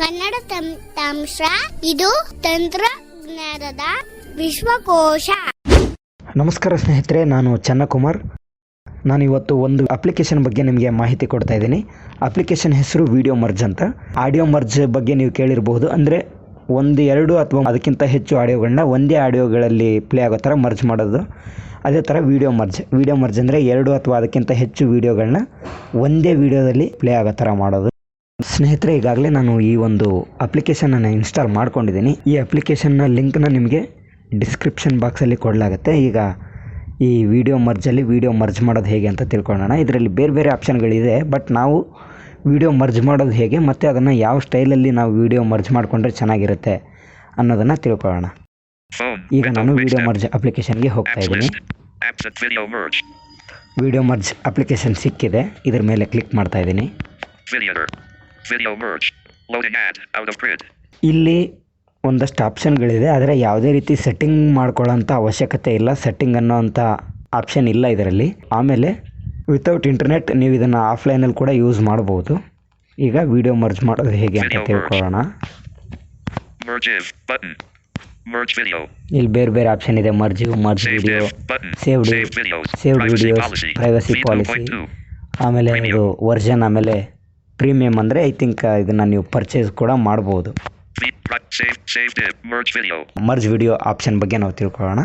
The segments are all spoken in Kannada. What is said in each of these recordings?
ಕನ್ನಡ ತಂತ್ರಾಂಶ ಇದು ತಂತ್ರಜ್ಞಾನದ ವಿಶ್ವಕೋಶ. ನಮಸ್ಕಾರ ಸ್ನೇಹಿತರೆ, ನಾನು ಚನ್ನ ಕುಮಾರ್. ನಾನು ಇವತ್ತು ಒಂದು ಅಪ್ಲಿಕೇಶನ್ ಬಗ್ಗೆ ನಿಮಗೆ ಮಾಹಿತಿ ಕೊಡ್ತಾ ಇದ್ದೀನಿ. ಅಪ್ಲಿಕೇಶನ್ ಹೆಸರು ವಿಡಿಯೋ ಮರ್ಜ್ ಅಂತ. ಆಡಿಯೋ ಮರ್ಜ್ ಬಗ್ಗೆ ನೀವು ಕೇಳಿರಬಹುದು. ಅಂದರೆ ಒಂದು ಎರಡು ಅಥವಾ ಅದಕ್ಕಿಂತ ಹೆಚ್ಚು ಆಡಿಯೋಗಳನ್ನ ಒಂದೇ ಆಡಿಯೋಗಳಲ್ಲಿ ಪ್ಲೇ ಆಗೋ ಥರ ಮರ್ಜ್ ಮಾಡೋದು. ಅದೇ ಥರ ವಿಡಿಯೋ ಮರ್ಜ್ ಅಂದರೆ ಎರಡು ಅಥವಾ ಅದಕ್ಕಿಂತ ಹೆಚ್ಚು ವಿಡಿಯೋಗಳನ್ನ ಒಂದೇ ವಿಡಿಯೋದಲ್ಲಿ ಪ್ಲೇ ಆಗೋ ಥರ ಮಾಡೋದು. ಸ್ನೇಹಿತರೆ, ಈಗಾಗಲೇ ನಾನು ಈ ಒಂದು ಅಪ್ಲಿಕೇಶನನ್ನು ಇನ್ಸ್ಟಾಲ್ ಮಾಡ್ಕೊಂಡಿದ್ದೀನಿ. ಈ ಅಪ್ಲಿಕೇಶನ್ನ ಲಿಂಕ್ನ ನಿಮಗೆ ಡಿಸ್ಕ್ರಿಪ್ಷನ್ ಬಾಕ್ಸಲ್ಲಿ ಕೊಡಲಾಗುತ್ತೆ. ಈಗ ಈ ವಿಡಿಯೋ ಮರ್ಜ್ ಮಾಡೋದು ಹೇಗೆ ಅಂತ ತಿಳ್ಕೊಳ್ಳೋಣ. ಇದರಲ್ಲಿ ಬೇರೆ ಬೇರೆ ಆಪ್ಷನ್ಗಳಿದೆ, ಬಟ್ ನಾವು ವಿಡಿಯೋ ಮರ್ಜ್ ಮಾಡೋದು ಹೇಗೆ ಮತ್ತು ಅದನ್ನು ಯಾವ ಸ್ಟೈಲಲ್ಲಿ ನಾವು ವಿಡಿಯೋ ಮರ್ಜ್ ಮಾಡಿಕೊಂಡ್ರೆ ಚೆನ್ನಾಗಿರುತ್ತೆ ಅನ್ನೋದನ್ನು ತಿಳ್ಕೊಳ್ಳೋಣ. ಈಗ ನಾನು ವಿಡಿಯೋ ಮರ್ಜ್ ಅಪ್ಲಿಕೇಶನ್ಗೆ ಹೋಗ್ತಾ ಇದ್ದೀನಿ. ವಿಡಿಯೋ ಮರ್ಜ್ ಅಪ್ಲಿಕೇಶನ್ ಸಿಕ್ಕಿದೆ, ಇದ್ರ ಮೇಲೆ ಕ್ಲಿಕ್ ಮಾಡ್ತಾ ಇದ್ದೀನಿ. ಇಲ್ಲಿ ಒಂದಷ್ಟು ಆಪ್ಷನ್ಗಳಿದೆ, ಆದರೆ ಯಾವುದೇ ರೀತಿ ಸೆಟ್ಟಿಂಗ್ ಮಾಡ್ಕೊಳ್ಳೋಂಥ ಅವಶ್ಯಕತೆ ಇಲ್ಲ. ಸೆಟ್ಟಿಂಗ್ ಅನ್ನೋಂಥ ಆಪ್ಷನ್ ಇಲ್ಲ ಇದರಲ್ಲಿ. ಆಮೇಲೆ ವಿತೌಟ್ ಇಂಟರ್ನೆಟ್ ನೀವು ಇದನ್ನು ಆಫ್ಲೈನಲ್ಲಿ ಕೂಡ ಯೂಸ್ ಮಾಡ್ಬೋದು. ಈಗ ವಿಡಿಯೋ ಮರ್ಜ್ ಮಾಡೋದು ಹೇಗೆ ಅಂತ ತಿಳ್ಕೊಳ್ಳೋಣ. ಇಲ್ಲಿ ಬೇರೆ ಬೇರೆ ಆಪ್ಷನ್ ಇದೆ. Merge video, saved videos, privacy policy, ಆಮೇಲೆ ಇದು ವರ್ಷನ್, ಆಮೇಲೆ ಪ್ರೀಮಿಯಮ್ ಅಂದರೆ ಐ ಥಿಂಕ್ ಇದನ್ನು ನೀವು ಪರ್ಚೇಸ್ ಕೂಡ ಮಾಡ್ಬೋದು. ಮರ್ಜ್ ವಿಡಿಯೋ ಆಪ್ಷನ್ ಬಗ್ಗೆ ನಾವು ತಿಳ್ಕೊಳ್ಳೋಣ.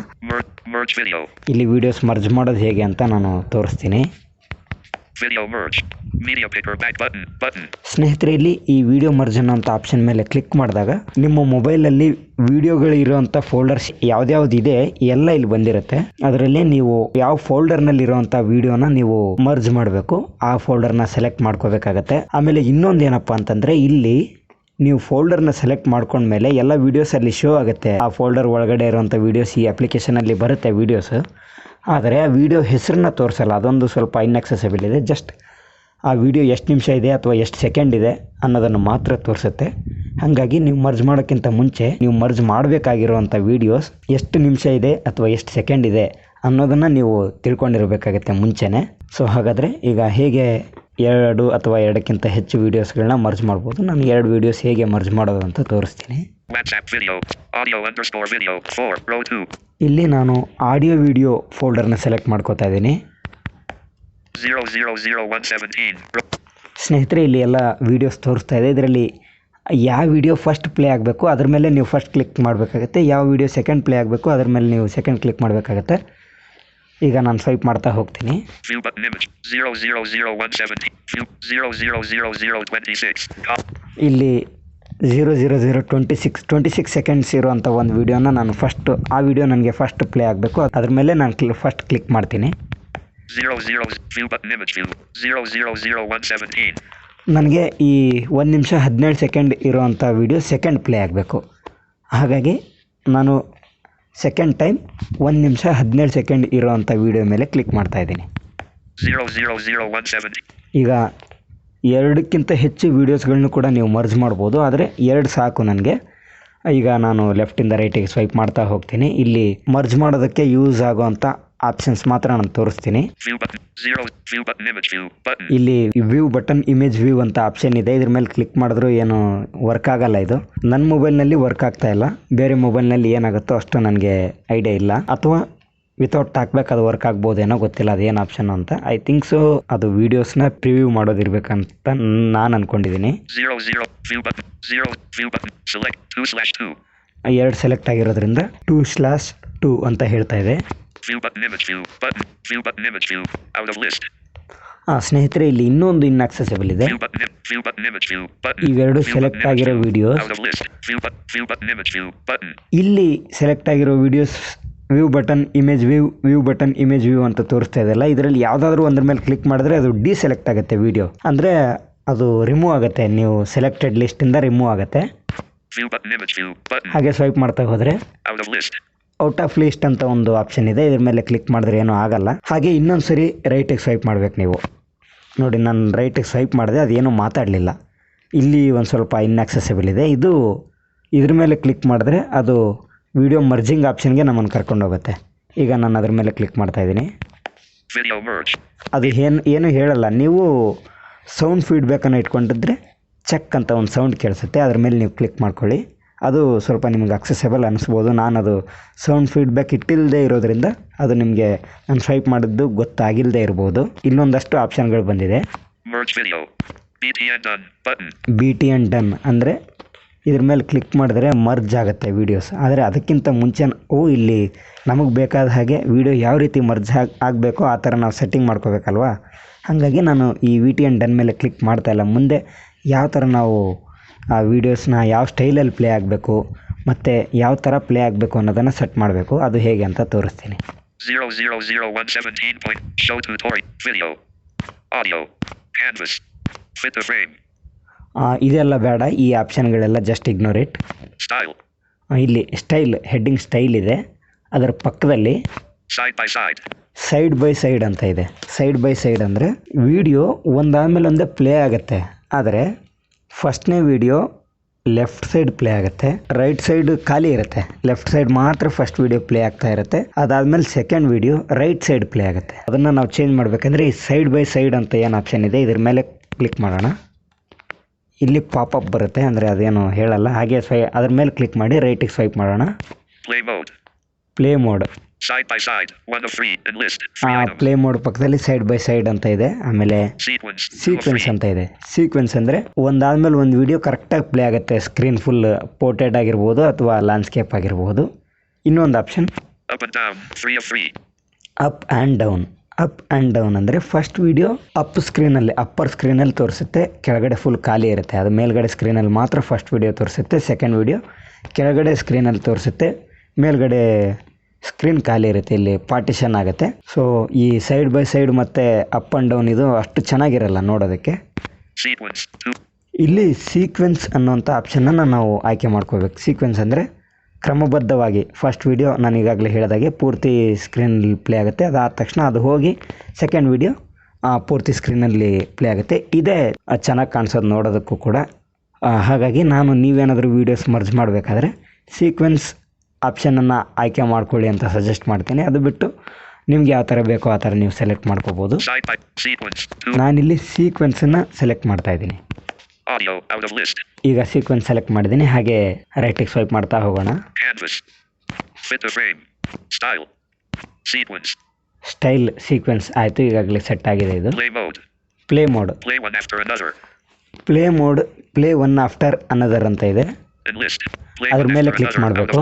ಇಲ್ಲಿ ವಿಡಿಯೋಸ್ ಮರ್ಜ್ ಮಾಡೋದು ಹೇಗೆ ಅಂತ ನಾನು ತೋರಿಸ್ತೀನಿ. ಸ್ನೇಹಿತರೆ, ಇಲ್ಲಿ ಈ ವಿಡಿಯೋ ಮರ್ಜ್ ಅನ್ನೋಂಥ ಆಪ್ಷನ್ ಮೇಲೆ ಕ್ಲಿಕ್ ಮಾಡಿದಾಗ ನಿಮ್ಮ ಮೊಬೈಲಲ್ಲಿ ವಿಡಿಯೋಗಳು ಇರುವಂಥ ಫೋಲ್ಡರ್ಸ್ ಯಾವ್ದ್ಯಾವ್ದಿದೆ ಎಲ್ಲ ಇಲ್ಲಿ ಬಂದಿರುತ್ತೆ. ಅದರಲ್ಲಿ ನೀವು ಯಾವ ಫೋಲ್ಡರ್ನಲ್ಲಿ ಇರುವಂಥ ವಿಡಿಯೋನ ನೀವು ಮರ್ಜ್ ಮಾಡಬೇಕು, ಆ ಫೋಲ್ಡರ್ನ ಸೆಲೆಕ್ಟ್ ಮಾಡ್ಕೋಬೇಕಾಗತ್ತೆ. ಆಮೇಲೆ ಇನ್ನೊಂದು ಏನಪ್ಪ ಅಂತಂದರೆ, ಇಲ್ಲಿ ನೀವು ಫೋಲ್ಡರ್ನ ಸೆಲೆಕ್ಟ್ ಮಾಡ್ಕೊಂಡ್ಮೇಲೆ ಎಲ್ಲ ವೀಡಿಯೋಸ್ ಅಲ್ಲಿ ಶೋ ಆಗುತ್ತೆ. ಆ ಫೋಲ್ಡರ್ ಒಳಗಡೆ ಇರುವಂಥ ವೀಡಿಯೋಸ್ ಈ ಅಪ್ಲಿಕೇಶನಲ್ಲಿ ಬರುತ್ತೆ ವೀಡಿಯೋಸ್. ಆದರೆ ಆ ವಿಡಿಯೋ ಹೆಸರನ್ನ ತೋರಿಸಲ್ಲ. ಅದೊಂದು ಸ್ವಲ್ಪ ಇನ್ಯಾಕ್ಸೆಸಿಬಲ್ ಇದೆ. ಜಸ್ಟ್ ಆ ವಿಡಿಯೋ ಎಷ್ಟು ನಿಮಿಷ ಇದೆ ಅಥವಾ ಎಷ್ಟು ಸೆಕೆಂಡ್ ಇದೆ ಅನ್ನೋದನ್ನು ಮಾತ್ರ ತೋರಿಸುತ್ತೆ. ಹಾಗಾಗಿ ನೀವು ಮರ್ಜ್ ಮಾಡೋಕ್ಕಿಂತ ಮುಂಚೆ ನೀವು ಮರ್ಜ್ ಮಾಡಬೇಕಾಗಿರುವಂಥ ವೀಡಿಯೋಸ್ ಎಷ್ಟು ನಿಮಿಷ ಇದೆ ಅಥವಾ ಎಷ್ಟು ಸೆಕೆಂಡ್ ಇದೆ ಅನ್ನೋದನ್ನು ನೀವು ತಿಳ್ಕೊಂಡಿರಬೇಕಾಗತ್ತೆ ಮುಂಚೆನೇ. ಸೊ ಹಾಗಾದರೆ ಈಗ ಹೇಗೆ ಎರಡು ಅಥವಾ ಎರಡಕ್ಕಿಂತ ಹೆಚ್ಚು ವೀಡಿಯೋಸ್ಗಳನ್ನ ಮರ್ಜ್ ಮಾಡ್ಬೋದು. ನಾನು ಎರಡು ವೀಡಿಯೋಸ್ ಹೇಗೆ ಮರ್ಜ್ ಮಾಡೋದು ಅಂತ ತೋರಿಸ್ತೀನಿ. ಇಲ್ಲಿ ನಾನು ಆಡಿಯೋ ವಿಡಿಯೋ ಫೋಲ್ಡರ್ನ ಸೆಲೆಕ್ಟ್ ಮಾಡ್ಕೋತಾ ಇದ್ದೀನಿ. ಸ್ನೇಹಿತರೆ, ಇಲ್ಲಿ ಎಲ್ಲ ವೀಡಿಯೋಸ್ ತೋರಿಸ್ತಾ ಇದೆ. ಇದರಲ್ಲಿ ಯಾವ ವಿಡಿಯೋ ಫಸ್ಟ್ ಪ್ಲೇ ಆಗಬೇಕು ಅದ್ರ ಮೇಲೆ ನೀವು ಫಸ್ಟ್ ಕ್ಲಿಕ್ ಮಾಡಬೇಕಾಗತ್ತೆ. ಯಾವ ವಿಡಿಯೋ ಸೆಕೆಂಡ್ ಪ್ಲೇ ಆಗಬೇಕು ಅದ್ರ ಮೇಲೆ ನೀವು ಸೆಕೆಂಡ್ ಕ್ಲಿಕ್ ಮಾಡಬೇಕಾಗತ್ತೆ. ಈಗ ನಾನು ಸ್ವೈಪ್ ಮಾಡ್ತಾ ಹೋಗ್ತೀನಿ. ಇಲ್ಲಿ 00026 ಸೆಕೆಂಡ್ಸ್ ಇರುವಂಥ ಒಂದು ವಿಡಿಯೋನ ನಾನು ಫಸ್ಟ್, ಆ ವಿಡಿಯೋ ನನಗೆ ಫಸ್ಟ್ ಪ್ಲೇ ಆಗಬೇಕು, ಅದ್ರ ಮೇಲೆ ನಾನು ಫಸ್ಟ್ ಕ್ಲಿಕ್ ಮಾಡ್ತೀನಿ. ನನಗೆ ಈ 1 ನಿಮಿಷ 17 ಸೆಕೆಂಡ್ ಇರುವಂಥ ವಿಡಿಯೋ ಸೆಕೆಂಡ್ ಪ್ಲೇ ಆಗಬೇಕು. ಹಾಗಾಗಿ ನಾನು ಸೆಕೆಂಡ್ ಟೈಮ್ 1 ನಿಮಿಷ 17 ಸೆಕೆಂಡ್ ಇರೋವಂಥ ವಿಡಿಯೋ ಮೇಲೆ ಕ್ಲಿಕ್ ಮಾಡ್ತಾ ಇದ್ದೀನಿ. ಈಗ ಎರಡಕ್ಕಿಂತ ಹೆಚ್ಚು ವೀಡಿಯೋಸ್ಗಳನ್ನೂ ಕೂಡ ನೀವು ಮರ್ಜ್ ಮಾಡ್ಬೋದು, ಆದರೆ ಎರಡು ಸಾಕು ನನಗೆ. ಈಗ ನಾನು ಲೆಫ್ಟಿಂದ ರೈಟಿಗೆ ಸ್ವೈಪ್ ಮಾಡ್ತಾ ಹೋಗ್ತೀನಿ. ಇಲ್ಲಿ ಮರ್ಜ್ ಮಾಡೋದಕ್ಕೆ ಯೂಸ್ ಆಗುವಂಥ ಆಪ್ಷನ್ಸ್ ಮಾತ್ರ ನಾನು ತೋರಿಸ್ತೀನಿ. ಇಲ್ಲಿ ವ್ಯೂ ಬಟನ್, ಇಮೇಜ್ ವ್ಯೂ ಅಂತ ಆಪ್ಷನ್ ಇದೆ. ಇದ್ರ ಮೇಲೆ ಕ್ಲಿಕ್ ಮಾಡಿದ್ರು ಏನು ವರ್ಕ್ ಆಗಲ್ಲ. ಇದು ನನ್ನ ಮೊಬೈಲ್ನಲ್ಲಿ ವರ್ಕ್ ಆಗ್ತಾ ಇಲ್ಲ. ಬೇರೆ ಮೊಬೈಲ್ನಲ್ಲಿ ಏನಾಗುತ್ತೋ ಅಷ್ಟು ನನಗೆ ಐಡಿಯಾ ಇಲ್ಲ. ಅಥವಾ ವಿತೌಟ್ ಹಾಕ್ಬೇಕು ಅದು ವರ್ಕ್ ಆಗ್ಬೋದೇನೋ, ಗೊತ್ತಿಲ್ಲ ಅದೇನು ಆಪ್ಷನ್ ಅಂತ. ಐ ಥಿಂಕ್ ಸೊ ಅದು ವೀಡಿಯೋಸ್ನ ಪ್ರಿವ್ಯೂ ಮಾಡೋದಿರ್ಬೇಕಂತ ನಾನು ಅನ್ಕೊಂಡಿದ್ದೀನಿ. 2 ಸೆಲೆಕ್ಟ್ ಆಗಿರೋದ್ರಿಂದ 2/2 ಅಂತ ಹೇಳ್ತಾ ಇದೆ. ಸ್ನೇಹಿತರೆ, ಇಲ್ಲಿ ಇನ್ನೊಂದು ಇನ್ಯಾಕ್ಸೆಸಿಬಲ್ ಇದೆ. ಇವೆರಡು ಸೆಲೆಕ್ಟ್ ಆಗಿರೋ ವಿಡಿಯೋಸ್, ಇಲ್ಲಿ ಸೆಲೆಕ್ಟ್ ಆಗಿರೋ videos view button image view ಅಂತ ತೋರಿಸ್ತಾ ಇದೆಯಲ್ಲ, ಇದರಲ್ಲಿ ಯಾವುದಾದ್ರೂ ಒಂದ್ರ ಮೇಲೆ ಕ್ಲಿಕ್ ಮಾಡಿದ್ರೆ ಅದು ಡಿಸೆಲೆಕ್ಟ್ ಆಗುತ್ತೆ ವಿಡಿಯೋ. ಅಂದರೆ ಅದು ರಿಮೂವ್ ಆಗುತ್ತೆ, ನೀವು ಸೆಲೆಕ್ಟೆಡ್ ಲಿಸ್ಟಿಂದ ರಿಮೂವ್ ಆಗುತ್ತೆ. ಹಾಗೆ ಸ್ವೈಪ್ ಮಾಡ್ತಾ ಹೋದರೆ ಔಟ್ ಆಫ್ ಲಿಸ್ಟ್ ಅಂತ ಒಂದು ಆಪ್ಷನ್ ಇದೆ. ಇದ್ರ ಮೇಲೆ ಕ್ಲಿಕ್ ಮಾಡಿದ್ರೆ ಏನೂ ಆಗಲ್ಲ. ಹಾಗೆ ಇನ್ನೊಂದು ಸರಿ ರೈಟಿಗೆ ಸ್ವೈಪ್ ಮಾಡ್ಬೇಕು ನೀವು. ನೋಡಿ, ನಾನು ರೈಟಿಗೆ ಸ್ವೈಪ್ ಮಾಡಿದೆ, ಅದೇನೂ ಮಾತಾಡಲಿಲ್ಲ. ಇಲ್ಲಿ ಒಂದು ಸ್ವಲ್ಪ ಇನ್ಯಾಕ್ಸೆಸಿಬಲ್ ಇದೆ. ಇದ್ರ ಮೇಲೆ ಕ್ಲಿಕ್ ಮಾಡಿದ್ರೆ ಅದು ವಿಡಿಯೋ ಮರ್ಜಿಂಗ್ ಆಪ್ಷನ್ಗೆ ನಮ್ಮನ್ನು ಕರ್ಕೊಂಡು ಹೋಗುತ್ತೆ. ಈಗ ನಾನು ಅದ್ರ ಮೇಲೆ ಕ್ಲಿಕ್ ಮಾಡ್ತಾ ಇದ್ದೀನಿ. ಅದು ಏನು ಹೇಳಲ್ಲ. ನೀವು ಸೌಂಡ್ ಫೀಡ್ಬ್ಯಾಕನ್ನು ಇಟ್ಕೊಂಡಿದ್ರೆ ಚೆಕ್ ಅಂತ ಒಂದು ಸೌಂಡ್ ಕೇಳಿಸುತ್ತೆ, ಅದ್ರ ಮೇಲೆ ನೀವು ಕ್ಲಿಕ್ ಮಾಡ್ಕೊಳ್ಳಿ. ಅದು ಸ್ವಲ್ಪ ನಿಮ್ಗೆ ಅಕ್ಸೆಸಬಲ್ ಅನಿಸ್ಬೋದು. ನಾನು ಅದು ಸೌಂಡ್ ಫೀಡ್ಬ್ಯಾಕ್ ಇಟ್ಟಿಲ್ಲದೆ ಇರೋದ್ರಿಂದ ಅದು ನಿಮಗೆ ನಾನು ಸ್ವೈಪ್ ಮಾಡಿದ್ದು ಗೊತ್ತಾಗಿಲ್ಲದೆ ಇರ್ಬೋದು. ಇಲ್ಲೊಂದಷ್ಟು ಆಪ್ಷನ್ಗಳು ಬಂದಿದೆ. ಬಿ ಟಿ ಆ್ಯಂಡ್ ಡನ್ ಅಂದರೆ ಇದ್ರ ಮೇಲೆ ಕ್ಲಿಕ್ ಮಾಡಿದ್ರೆ ಮರ್ಜ್ ಆಗುತ್ತೆ ವೀಡಿಯೋಸ್. ಆದರೆ ಅದಕ್ಕಿಂತ ಮುಂಚೆ ಇಲ್ಲಿ ನಮಗೆ ಬೇಕಾದ ಹಾಗೆ ವೀಡಿಯೋ ಯಾವ ರೀತಿ ಮರ್ಜ್ ಆಗಬೇಕೋ ಆ ಥರ ನಾವು ಸೆಟ್ಟಿಂಗ್ ಮಾಡ್ಕೋಬೇಕಲ್ವಾ. ಹಾಗಾಗಿ ನಾನು ಈ ವಿ ಟಿ ಆ್ಯಂಡ್ ಡನ್ ಮೇಲೆ ಕ್ಲಿಕ್ ಮಾಡ್ತಾಯಿಲ್ಲ. ಮುಂದೆ ಯಾವ ಥರ ನಾವು ಆ ವೀಡಿಯೋಸ್ನ ಯಾವ ಸ್ಟೈಲಲ್ಲಿ ಪ್ಲೇ ಆಗಬೇಕು ಮತ್ತು ಯಾವ ಥರ ಪ್ಲೇ ಆಗಬೇಕು ಅನ್ನೋದನ್ನು ಸೆಟ್ ಮಾಡಬೇಕು. ಅದು ಹೇಗೆ ಅಂತ ತೋರಿಸ್ತೀನಿ. 00017 show tutorial video audio canvas fit the frame. ಇದೆಲ್ಲ ಬೇಡ, ಈ ಆಪ್ಷನ್ಗಳೆಲ್ಲ ಜಸ್ಟ್ ಇಗ್ನೋರ್ ಇಟ್. Style. ಇಲ್ಲಿ ಸ್ಟೈಲ್ ಹೆಡ್ಡಿಂಗ್ ಸ್ಟೈಲ್ ಇದೆ, ಅದರ ಪಕ್ಕದಲ್ಲಿ ಸೈಡ್ ಬೈ ಸೈಡ್ ಅಂತ ಇದೆ. ಸೈಡ್ ಬೈ ಸೈಡ್ ಅಂದರೆ ವಿಡಿಯೋ ಒಂದಾದಮೇಲೆ ಒಂದೇ ಪ್ಲೇ ಆಗುತ್ತೆ, ಆದರೆ ಫಸ್ಟ್ನೇ ವಿಡಿಯೋ ಲೆಫ್ಟ್ ಸೈಡ್ ಪ್ಲೇ ಆಗುತ್ತೆ, ರೈಟ್ ಸೈಡ್ ಖಾಲಿ ಇರುತ್ತೆ. ಲೆಫ್ಟ್ ಸೈಡ್ ಮಾತ್ರ ಫಸ್ಟ್ ವಿಡಿಯೋ ಪ್ಲೇ ಆಗ್ತಾ ಇರುತ್ತೆ, ಅದಾದಮೇಲೆ second video right side play ಆಗುತ್ತೆ. ಅದನ್ನು ನಾವು ಚೇಂಜ್ ಮಾಡಬೇಕಂದ್ರೆ ಈ ಸೈಡ್ ಬೈ ಸೈಡ್ ಅಂತ ಏನು ಆಪ್ಷನ್ ಇದೆ ಇದ್ರ ಮೇಲೆ ಕ್ಲಿಕ್ ಮಾಡೋಣ. ಇಲ್ಲಿ ಪಾಪಪ್ ಬರುತ್ತೆ, ಅಂದರೆ ಅದೇನು ಹೇಳಲ್ಲ. ಹಾಗೆ ಅದ್ರ ಮೇಲೆ ಕ್ಲಿಕ್ ಮಾಡಿ ರೈಟಿಗೆ ಸ್ವೈಪ್ ಮಾಡೋಣ. ಪ್ಲೇ ಮೋಡ್ ಪ್ಲೇ ಮೋಡ್ ಪಕ್ಕದಲ್ಲಿ ಸೈಡ್ ಬೈ ಸೈಡ್ ಅಂತ ಇದೆ. ಆಮೇಲೆ ಸೀಕ್ವೆನ್ಸ್ ಅಂತ ಇದೆ. ಸೀಕ್ವೆನ್ಸ್ ಅಂದರೆ ಒಂದಾದ್ಮೇಲೆ ಒಂದು ವಿಡಿಯೋ ಕರೆಕ್ಟಾಗಿ ಪ್ಲೇ ಆಗುತ್ತೆ. ಸ್ಕ್ರೀನ್ ಫುಲ್ ಪೋರ್ಟ್ರೇಟ್ ಆಗಿರ್ಬೋದು ಅಥವಾ ಲ್ಯಾಂಡ್ಸ್ಕೇಪ್ ಆಗಿರ್ಬೋದು. ಇನ್ನೊಂದು option up and down. Up and down ಅಂದರೆ ಫಸ್ಟ್ ವಿಡಿಯೋ ಅಪ್ಪರ್ ಸ್ಕ್ರೀನಲ್ಲಿ ತೋರಿಸುತ್ತೆ, ಕೆಳಗಡೆ ಫುಲ್ ಖಾಲಿ ಇರುತ್ತೆ. ಅದು ಮೇಲ್ಗಡೆ ಸ್ಕ್ರೀನಲ್ಲಿ ಮಾತ್ರ ಫಸ್ಟ್ ವಿಡಿಯೋ ತೋರಿಸುತ್ತೆ. ಸೆಕೆಂಡ್ ವಿಡಿಯೋ ಕೆಳಗಡೆ ಸ್ಕ್ರೀನಲ್ಲಿ ತೋರಿಸುತ್ತೆ, ಮೇಲ್ಗಡೆ ಸ್ಕ್ರೀನ್ ಖಾಲಿ ಇರುತ್ತೆ. ಇಲ್ಲಿ ಪಾರ್ಟಿಷನ್ ಆಗುತ್ತೆ. ಸೊ ಈ ಸೈಡ್ ಬೈ ಸೈಡ್ ಮತ್ತು ಅಪ್ ಆ್ಯಂಡ್ ಡೌನ್ ಇದು ಅಷ್ಟು ಚೆನ್ನಾಗಿರಲ್ಲ ನೋಡೋದಕ್ಕೆ. ಇಲ್ಲಿ ಸೀಕ್ವೆನ್ಸ್ ಅನ್ನೋಂಥ ಆಪ್ಷನನ್ನು ನಾವು ಆಯ್ಕೆ ಮಾಡ್ಕೋಬೇಕು. ಸೀಕ್ವೆನ್ಸ್ ಅಂದರೆ ಕ್ರಮಬದ್ಧವಾಗಿ ಫಸ್ಟ್ ವಿಡಿಯೋ ನಾನು ಈಗಾಗಲೇ ಹೇಳಿದಾಗೆ ಪೂರ್ತಿ ಸ್ಕ್ರೀನಲ್ಲಿ ಪ್ಲೇ ಆಗುತ್ತೆ, ಅದಾದ ತಕ್ಷಣ ಅದು ಹೋಗಿ ಸೆಕೆಂಡ್ ವಿಡಿಯೋ ಪೂರ್ತಿ ಸ್ಕ್ರೀನಲ್ಲಿ ಪ್ಲೇ ಆಗುತ್ತೆ. ಇದೇ ಚೆನ್ನಾಗಿ ಕಾಣಿಸೋದು ನೋಡೋದಕ್ಕೂ ಕೂಡ. ಹಾಗಾಗಿ ನೀವೇನಾದರೂ ವೀಡಿಯೋಸ್ ಮರ್ಜ್ ಮಾಡಬೇಕಾದ್ರೆ ಸೀಕ್ವೆನ್ಸ್ ಆಪ್ಷನನ್ನು ಆಯ್ಕೆ ಮಾಡ್ಕೊಳ್ಳಿ ಅಂತ ಸಜೆಸ್ಟ್ ಮಾಡ್ತೀನಿ. ಅದು ಬಿಟ್ಟು ನಿಮ್ಗೆ ಯಾವ ಥರ ಬೇಕೋ ಆ ಥರ ನೀವು ಸೆಲೆಕ್ಟ್ ಮಾಡ್ಕೋಬೋದು. ನಾನಿಲ್ಲಿ ಸೀಕ್ವೆನ್ಸನ್ನು ಸೆಲೆಕ್ಟ್ ಮಾಡ್ತಾ ಇದ್ದೀನಿ. ಈಗ ಸೀಕ್ವೆನ್ಸ್ ಸೆಲೆಕ್ಟ್ ಮಾಡಿದ್ದೀನಿ. ಹಾಗೆ ರೈಟಿಗೆ ಸ್ವೈಪ್ ಮಾಡ್ತಾ ಹೋಗೋಣ. ಸ್ಟೈಲ್ ಸೀಕ್ವೆನ್ಸ್ ಆಯಿತು, ಈಗಾಗಲೇ ಸೆಟ್ ಆಗಿದೆ. ಇದು play mode play one after another ಅಂತ ಇದೆ. ಅದ್ರ ಮೇಲೆ ಕ್ಲಿಕ್ ಮಾಡಬೇಕು.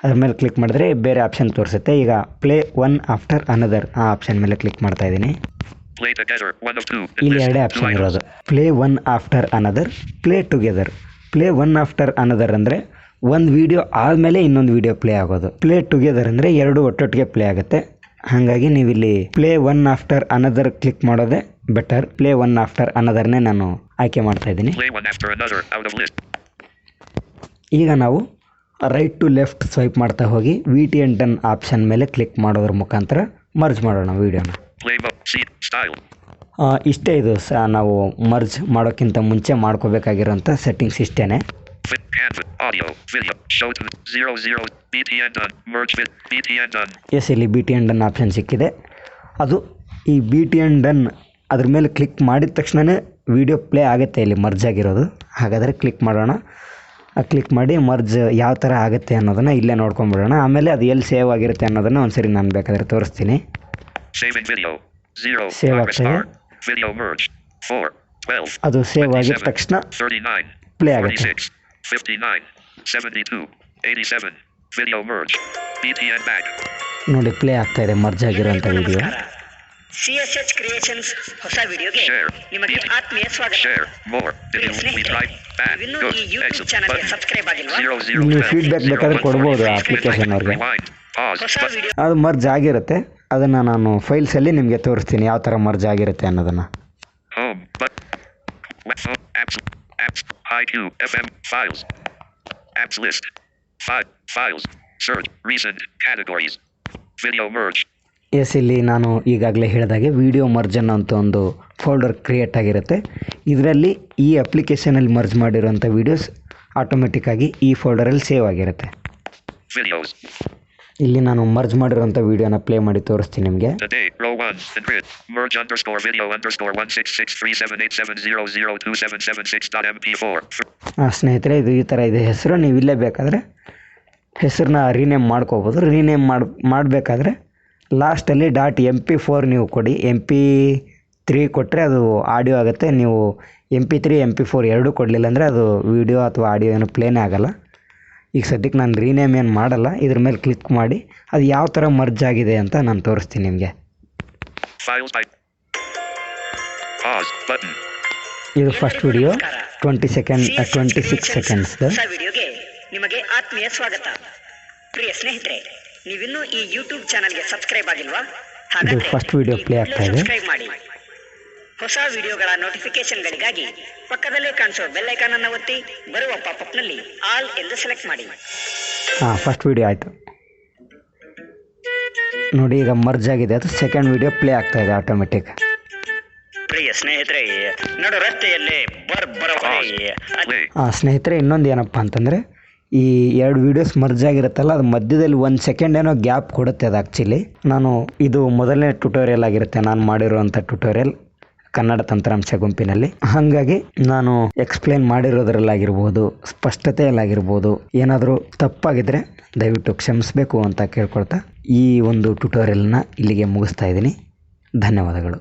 ಅದ್ರ ಮೇಲೆ ಕ್ಲಿಕ್ ಮಾಡಿದ್ರೆ ಬೇರೆ ಆಪ್ಷನ್ ತೋರಿಸುತ್ತೆ. ಈಗ ಪ್ಲೇ ಒನ್ ಆಫ್ಟರ್ ಅನದರ್ ಆ ಆಪ್ಷನ್ ಮೇಲೆ ಕ್ಲಿಕ್ ಮಾಡ್ತಾ ಇದ್ದೀನಿ. ಇಲ್ಲಿ ಎರಡೇ ಆಪ್ಷನ್ ಇರೋದು, play one after another, play together. Play one after another ಅಂದರೆ ಒಂದು ವಿಡಿಯೋ ಆದಮೇಲೆ ಇನ್ನೊಂದು ವಿಡಿಯೋ ಪ್ಲೇ ಆಗೋದು. ಪ್ಲೇ ಟುಗೆದರ್ ಅಂದರೆ ಎರಡು ಒಟ್ಟೊಟ್ಟಿಗೆ ಪ್ಲೇ ಆಗುತ್ತೆ. ಹಾಗಾಗಿ ನೀವಿಲ್ಲಿ play one after another click ಮಾಡೋದೇ ಬೆಟರ್. ಪ್ಲೇ ಒನ್ ಆಫ್ಟರ್ ಅನದರ್ನೇ ನಾನು ಆಯ್ಕೆ ಮಾಡ್ತಾ ಇದ್ದೀನಿ. ಈಗ ನಾವು ರೈಟ್ ಟು ಲೆಫ್ಟ್ ಸ್ವೈಪ್ ಮಾಡ್ತಾ ಹೋಗಿ V T and done option ಮೇಲೆ ಕ್ಲಿಕ್ ಮಾಡೋದ್ರ ಮುಖಾಂತರ ಮರ್ಜ್ ಮಾಡೋಣ ವೀಡಿಯೋನ. ಇಷ್ಟೇ ಇದು ನಾವು ಮರ್ಜ್ ಮಾಡೋಕ್ಕಿಂತ ಮುಂಚೆ ಮಾಡ್ಕೋಬೇಕಾಗಿರೋಂಥ ಸೆಟ್ಟಿಂಗ್ಸ್ ಇಷ್ಟೇ. ಎಸ್, ಇಲ್ಲಿ B T and done option ಸಿಕ್ಕಿದೆ. ಅದು ಈ ಬಿ ಟಿ ಆ್ಯಂಡ್ ಡನ್ ಅದ್ರ ಮೇಲೆ ಕ್ಲಿಕ್ ಮಾಡಿದ ತಕ್ಷಣವೇ ವಿಡಿಯೋ ಪ್ಲೇ ಆಗುತ್ತೆ ಇಲ್ಲಿ ಮರ್ಜ್ ಆಗಿರೋದು. ಹಾಗಾದರೆ ಕ್ಲಿಕ್ ಮಾಡೋಣ. ಕ್ಲಿಕ್ ಮಾಡಿ ಮರ್ಜ್ ಯಾವ ಥರ ಆಗುತ್ತೆ ಅನ್ನೋದನ್ನು ಇಲ್ಲೇ ನೋಡ್ಕೊಂಬಿಡೋಣ. ಆಮೇಲೆ ಅದು ಎಲ್ಲಿ ಸೇವ್ ಆಗಿರುತ್ತೆ ಅನ್ನೋದನ್ನು ಒಂದ್ಸರಿ ನಾನು ಬೇಕಾದರೆ ತೋರಿಸ್ತೀನಿ. ಸೇವ್ ಆಗ್ತದೆ. ಅದು ಸೇವ್ ಆಗಿದ ತಕ್ಷಣ ಪ್ಲೇ ಆಗುತ್ತೆ. ನೋಡಿ ಪ್ಲೇ ಆಗ್ತಾ ಇದೆ ಮರ್ಜ್ ಆಗಿರೋಂಥ ವಿಡಿಯೋ. CSH ಕ್ರಿಯೇಷನ್ಸ್ ಹೊಸ ವಿಡಿಯೋಗೆ ನಿಮಗೆ ಆತ್ಮೀಯ ಸ್ವಾಗತ. ಇನ್ನೂ ಈ ಯೂಟ್ಯೂಬ್ ಚಾನಲ್ಗೆ ಸಬ್ಸ್ಕ್ರೈಬ್ ಆಗಿಲ್ವಾ? ನೀವು ಫೀಡ್ಬ್ಯಾಕ್ ಬೇಕಾದ್ರೆ ಕೊಡ್ಬೋದು ಆ ಅಪ್ಲಿಕೇಶನ್ ಅವ್ರಿಗೆ. ಹೊಸ ವಿಡಿಯೋ ಅದು ಮರ್ಜ್ ಆಗಿರುತ್ತೆ, ಅದನ್ನು ನಾನು ಫೈಲ್ಸಲ್ಲಿ ನಿಮಗೆ ತೋರಿಸ್ತೀನಿ ಯಾವ ಥರ ಮರ್ಜ್ ಆಗಿರುತ್ತೆ ಅನ್ನೋದನ್ನು. ಎಸ್, ಇಲ್ಲಿ ನಾನು ಈಗಾಗಲೇ ಹೇಳಿದಾಗೆ ವಿಡಿಯೋ ಮರ್ಜ್ ಅನ್ನೋಂಥ ಒಂದು ಫೋಲ್ಡರ್ ಕ್ರಿಯೇಟ್ ಆಗಿರುತ್ತೆ. ಇದರಲ್ಲಿ ಈ ಅಪ್ಲಿಕೇಶನಲ್ಲಿ ಮರ್ಜ್ ಮಾಡಿರೋಂಥ ವೀಡಿಯೋಸ್ ಆಟೋಮೆಟಿಕ್ಕಾಗಿ ಈ ಫೋಲ್ಡರಲ್ಲಿ ಸೇವ್ ಆಗಿರುತ್ತೆ. ಇಲ್ಲಿ ನಾನು ಮರ್ಜ್ ಮಾಡಿರೋಂಥ ವೀಡಿಯೋನ ಪ್ಲೇ ಮಾಡಿ ತೋರಿಸ್ತೀನಿ ನಿಮಗೆ. Today, row 1, in grid, merge underscore video underscore 1663780027776.mp4. ಸ್ನೇಹಿತರೆ, ಇದು ಈ ಥರ ಇದೆ ಹೆಸರು. ನೀವು ಇಲ್ಲೇ ಬೇಕಾದರೆ ಹೆಸರನ್ನ ರೀನೇಮ್ ಮಾಡ್ಕೋಬೋದು. ರೀನೇಮ್ ಮಾಡಬೇಕಾದ್ರೆ ಲಾಸ್ಟಲ್ಲಿ .mp4 ನೀವು ಕೊಡಿ. MP3 ಕೊಟ್ಟರೆ ಅದು ಆಡಿಯೋ ಆಗುತ್ತೆ. ನೀವು MP3 MP4 ಎರಡೂ ಕೊಡಲಿಲ್ಲ ಅಂದರೆ ಅದು ವಿಡಿಯೋ ಅಥವಾ ಆಡಿಯೋ ಏನು ಪ್ಲೇನೇ ಆಗೋಲ್ಲ. ಈಗ ಸದ್ಯಕ್ಕೆ ನಾನು ರೀನೇಮ್ ಏನು ಮಾಡಲ್ಲ. ಇದ್ರ ಮೇಲೆ ಕ್ಲಿಕ್ ಮಾಡಿ ಅದು ಯಾವ ಥರ ಮರ್ಜ್ ಆಗಿದೆ ಅಂತ ನಾನು ತೋರಿಸ್ತೀನಿ ನಿಮಗೆ. ಇದು ಫಸ್ಟ್ ವಿಡಿಯೋ 26 ಸೆಕೆಂಡ್ಸ್. ಹೊಸ ವಿಡಿಯೋಗೆ ನಿಮಗೆ ಆತ್ಮೀಯ ಸ್ವಾಗತ. ಪ್ರಿಯ ಸ್ನೇಹಿತರೆ, ನೀವಿನ್ನೂ ಈ ಯೂಟ್ಯೂಬ್ ಚಾನಲ್ಗೆ ಸಬ್ಸ್ಕ್ರೈಬ್ ಆಗಿಲ್ವಾ? ಇದು ಫಸ್ಟ್ ವಿಡಿಯೋ ಪ್ಲೇ ಆಗ್ತಾ ಇದೆ. ಸಬ್ಸ್ಕ್ರೈಬ್ ಮಾಡಿ. ಹೊಸ ವಿಡಿಯೋಗಳ ನೋಟಿಫಿಕೇಶನ್ಗಳಿಗಾಗಿ ಪಕ್ಕದಲ್ಲೇ ಕಾಣಿಸೋ ಬೆಲ್ ಐಕಾನ್ ಅನ್ನು ಒತ್ತಿ ಬರುವ ಪಾಪಪ್ ನಲ್ಲಿ ಆಲ್ ಎಂದು ಸೆಲೆಕ್ಟ್ ಮಾಡಿ. ಫಸ್ಟ್ ವಿಡಿಯೋ ಆಯಿತು ನೋಡಿ. ಈಗ ಮರ್ಜ್ ಆಗಿದೆ. ಅದು ಸೆಕೆಂಡ್ ವಿಡಿಯೋ ಪ್ಲೇ ಆಗ್ತಾ ಇದೆ ಆಟೋಮೆಟಿಕ್. ಪ್ರಿಯ ಸ್ನೇಹಿತರೆ, ನಡು ರಸ್ತೆಯಲ್ಲೇ ಸ್ನೇಹಿತರೆ, ಇನ್ನೊಂದು ಏನಪ್ಪ ಅಂತಂದರೆ ಈ ಎರಡು ವೀಡಿಯೋಸ್ ಮರ್ಜ್ ಆಗಿರುತ್ತಲ್ಲ, ಅದು ಮಧ್ಯದಲ್ಲಿ 1 ಸೆಕೆಂಡ್ ಏನೋ ಗ್ಯಾಪ್ ಕೊಡುತ್ತೆ. ಅದು ಆ್ಯಕ್ಚುಲಿ ಇದು ಮೊದಲನೇ ಟ್ಯುಟೋರಿಯಲ್ ಆಗಿರುತ್ತೆ ನಾನು ಮಾಡಿರುವಂಥ ಟ್ಯುಟೋರಿಯಲ್ ಕನ್ನಡ ತಂತ್ರಾಂಶ ಗುಂಪಿನಲ್ಲಿ. ಹಾಗಾಗಿ ನಾನು ಎಕ್ಸ್ಪ್ಲೇನ್ ಮಾಡಿರೋದ್ರಲ್ಲಾಗಿರ್ಬೋದು, ಸ್ಪಷ್ಟತೆಯಲ್ಲಾಗಿರ್ಬೋದು ಏನಾದರೂ ತಪ್ಪಾಗಿದ್ದರೆ ದಯವಿಟ್ಟು ಕ್ಷಮಿಸಬೇಕು ಅಂತ ಕೇಳ್ಕೊಳ್ತಾ ಈ ಒಂದು ಟ್ಯುಟೋರಿಯಲ್ನ ಇಲ್ಲಿಗೆ ಮುಗಿಸ್ತಾ ಇದ್ದೀನಿ. ಧನ್ಯವಾದಗಳು.